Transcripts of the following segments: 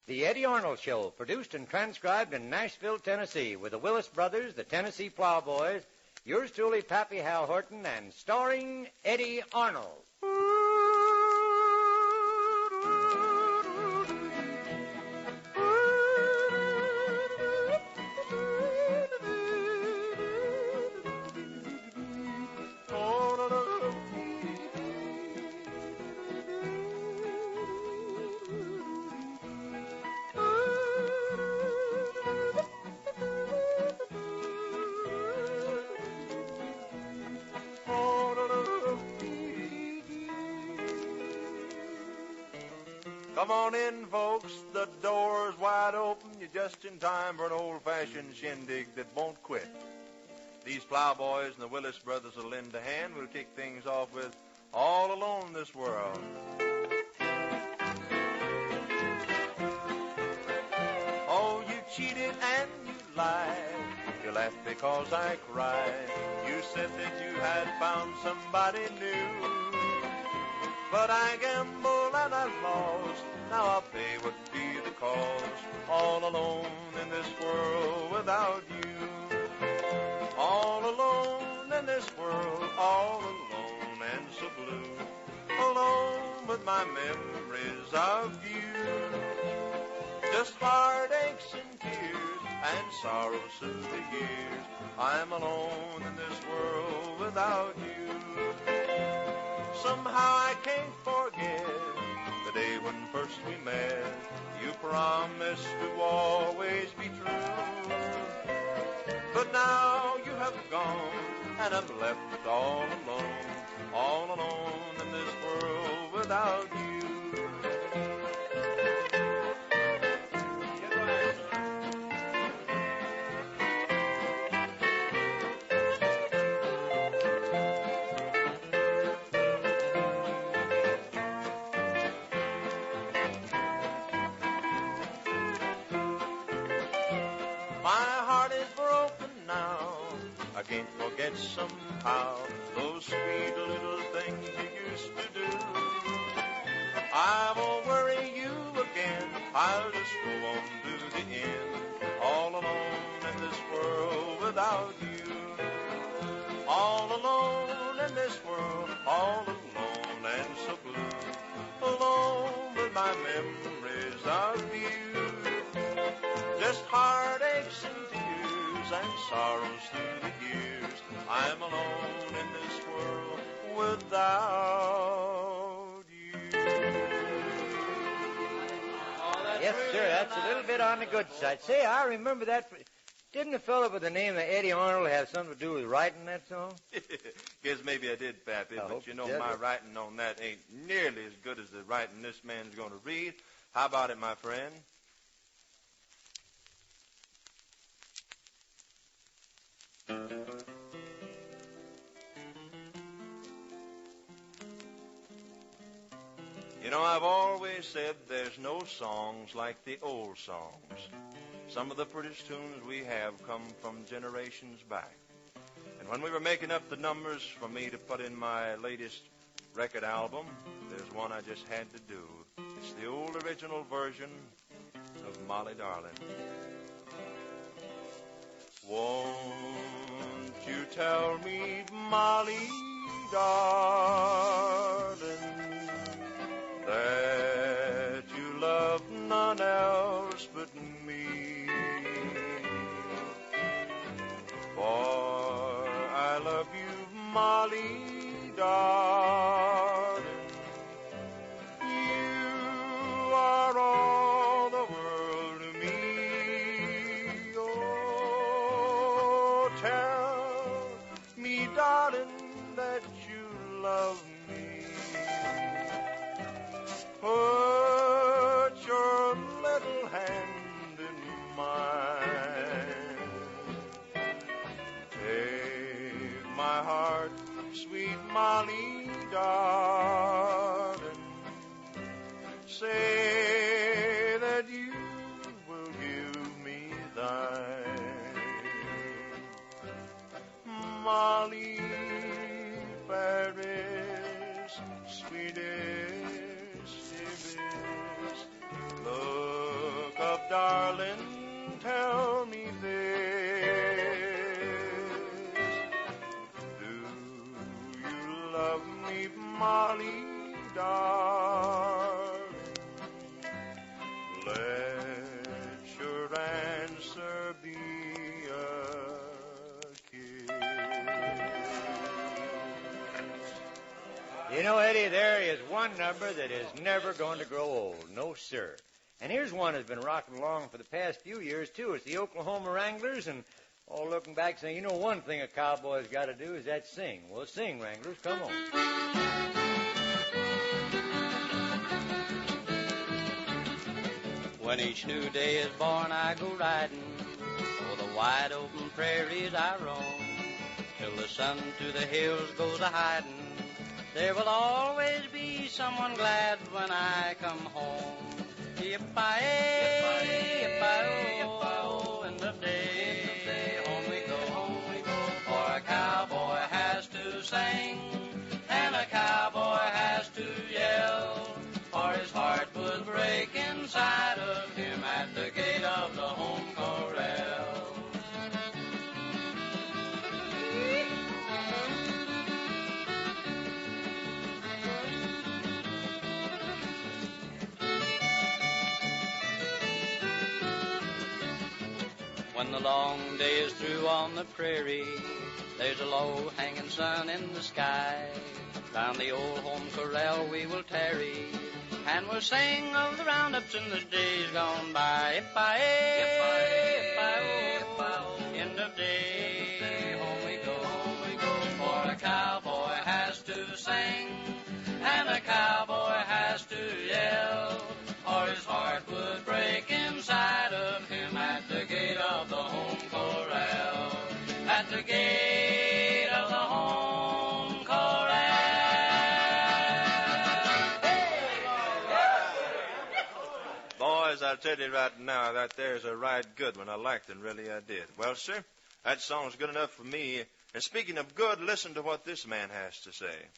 The Eddie Arnold Show, produced and transcribed in Nashville, Tennessee, with the Willis Brothers, the Tennessee Plowboys, yours truly, Pappy Hal Horton, and starring Eddie Arnold. Come on in, folks. The door's wide open. You're just in time for an old-fashioned shindig that won't quit. These Plowboys and the Willis Brothers will lend a hand. We'll kick things off with All Alone in This World. Oh, you cheated and you lied. You laughed because I cried. You said that you had found somebody new. But I gambled and I lost. Now I'll pay what be the cost. All alone in this world without you. All alone in this world, all alone and so blue. Alone with my memories of you. Just heartaches and tears and sorrows through the years. I'm alone in this world without you. Somehow I can't forget the day when first we met. You promised to always be true. But now you have gone and I'm left all alone in this world without you. I can't forget somehow those sweet little things you used to do. I won't worry you again. I'll just go on to the end. All alone in this world without you. All alone in this world, all alone and so blue. Alone with my memories of you. Just heartaches and tears and sorrows through the years. I'm alone in this world without you. Yes, sir, that's a little bit on the good side. Say, I remember that. Didn't a fellow with the name of Eddie Arnold have something to do with writing that song? Guess maybe I did, Pappy, but you know my writing on that ain't nearly as good as the writing this man's going to read. How about it, my friend? You know, I've always said there's no songs like the old songs. Some of the prettiest tunes we have come from generations back. And when we were making up the numbers for me to put in my latest record album, there's one I just had to do. It's the old original version of Molly Darling. Won't you tell me, Molly darling, that you love none else but me? For I love you, Molly darling. You are all the world to me. Oh, tell me, darling, that you love me. Put your little hand in mine. Take my heart, sweet Molly darling. Say that you will give me thine. Molly, fairest, sweetest, dearest, love You know, Eddie, there is one number that is never going to grow old. No, sir. And here's one that's been rocking along for the past few years, too. It's the Oklahoma Wranglers, and all looking back saying, you know, one thing a cowboy's got to do is that sing. Well, sing, Wranglers. Come on. When each new day is born, I go riding. O'er the wide open prairies I roam. Till the sun to the hills goes a-hiding. There will always be someone glad when I come home. Yip-I-ay, yip-I-oh, end of day, home we go. For a cowboy has to sing, and a cowboy has to yell, for his heart would break inside of him at the gate of the home corral. When the long day is through on the prairie, there's a low hanging sun in the sky. Round the old home corral we will tarry, and we'll sing of the roundups in the days gone by. Yip-I-ay, yip-I-oh, end of day, home we go. For a cowboy has to sing, and a cowboy has to yell, or his heart would break inside of him at the gate of the home corral. At the gate of the home corral. Boys, I'll tell you right now, that there's a right good one. I liked it, really I did. Well, sir, that song's good enough for me. And speaking of good, listen to what this man has to say.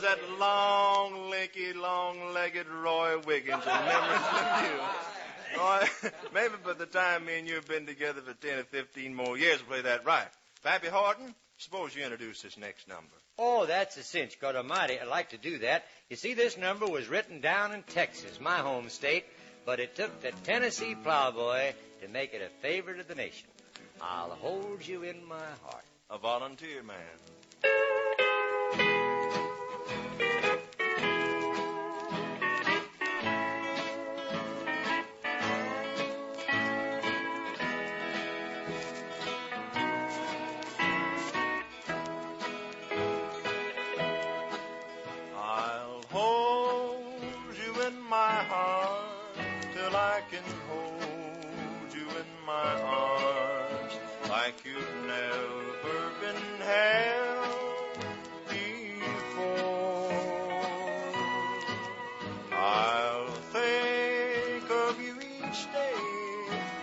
That long, lanky, long-legged Roy Wiggins in memories of you. Roy, maybe by the time me and you have been together for 10 or 15 more years, we'll play that right. Pappy Horton, suppose you introduce this next number. Oh, that's a cinch. God almighty, I'd like to do that. You see, this number was written down in Texas, my home state, but it took the Tennessee plowboy to make it a favorite of the nation. I'll hold you in my heart. A volunteer man. I'll hold you in my heart till I can hold you in my arms like you've never been held before. I'll think of you each day,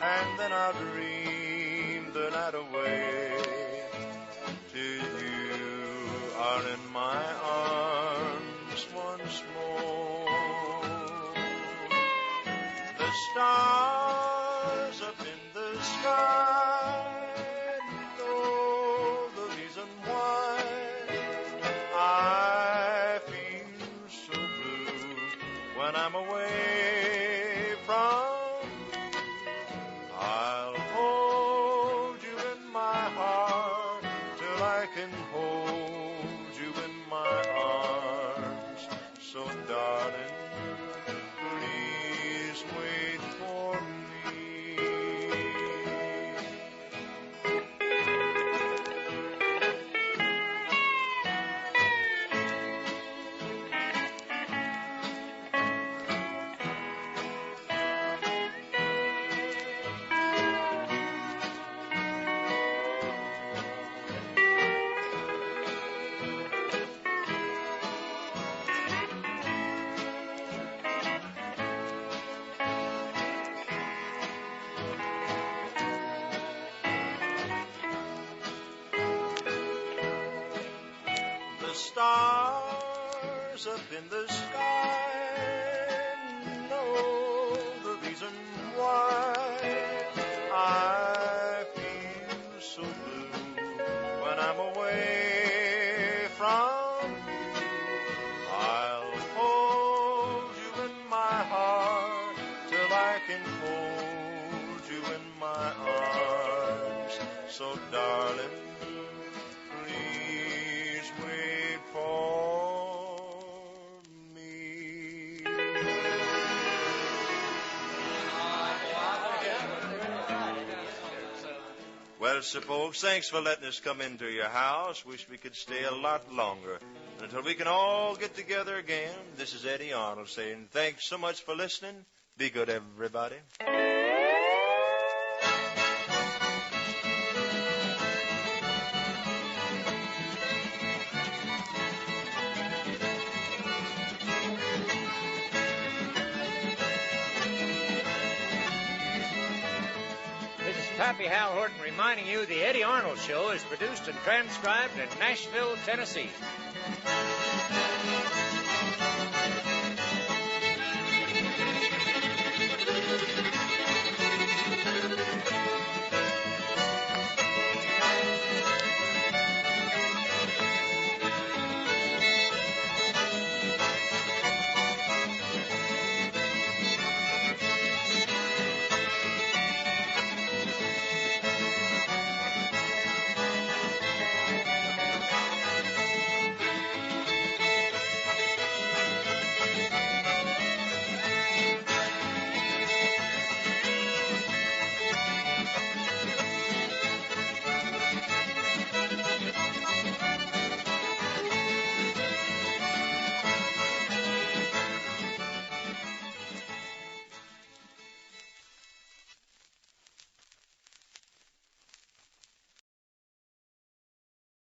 and then I'll dream the night away till you are in my arms once more. The stars up in the sky know the reason why I feel so blue when I'm away from you. I'll hold you in my heart till I can hold you in my arms. So darling, please wait for me. stars up in the sky know the reason why I feel so blue when I'm away from you. I'll hold you in my heart till I can hold you in my arms. So darling, please wait for me. Well, so folks, thanks for letting us come into your house. Wish we could stay a lot longer. And until we can all get together again, this is Eddie Arnold saying thanks so much for listening. Be good, everybody. This is Pappy Hal Horton reminding you the Eddie Arnold Show is produced and transcribed in Nashville, Tennessee.